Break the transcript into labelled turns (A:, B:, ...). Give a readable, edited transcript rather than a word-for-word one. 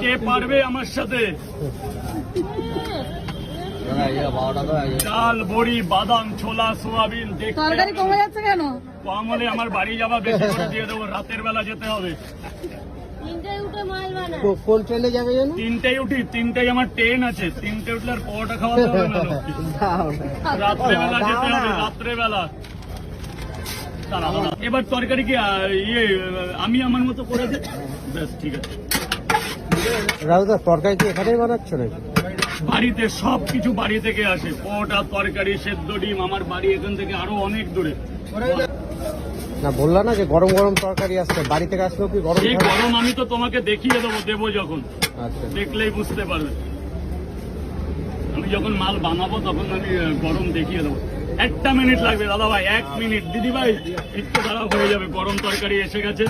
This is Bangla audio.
A: কে পারবে আমার সাথে? ডাল, বড়ি, বাদাম, ছোলা, সোয়াবিন।
B: তরকারি কমে যাচ্ছে কেন?
A: কম হলে আমার বাড়ি যাওয়া বেশি করে দিয়ে দেবো, রাতের বেলা যেতে হবে।
C: কোন ট্রেনে যাবে জানো?
A: 3টায় উঠি, 3টায় আমার ট্রেন আছে। 3টায় উঠলে আর পরোটা খাওয়াতে হবে না। রাত্রেবেলা যেতে হবে, রাত্রেবেলা। এবার তরকারি কি আমি আমার মতো করে দিই? বেশ, ঠিক আছে।
C: রাহুদা, তরকারি কি এখানেই বানাচ্ছ নাকি?
A: বাড়িতে সবকিছু বাড়ি থেকে আসে। পরোটা, তরকারি, সেদ্ধ ডিম। আমার বাড়ি এখান থেকে আরো অনেক দূরে।
C: না, বললা না যে গরম গরম তরকারি আসছে, বাড়ি থেকে আসলেও কি গরম?
A: এই গরম আমি তো তোমাকে দেখিয়ে দেবো যখন।
C: আচ্ছা,
A: দেখলেই বুঝতে পারবে। আমি যখন মাল বানাবো তখন আমি গরম দেখিয়ে দেবো। 1 মিনিট লাগবে দাদা ভাই, 1 মিনিট। দিদি ভাই একটু দাঁড়াও, হয়ে যাবে। গরম তরকারি এসে গেছে।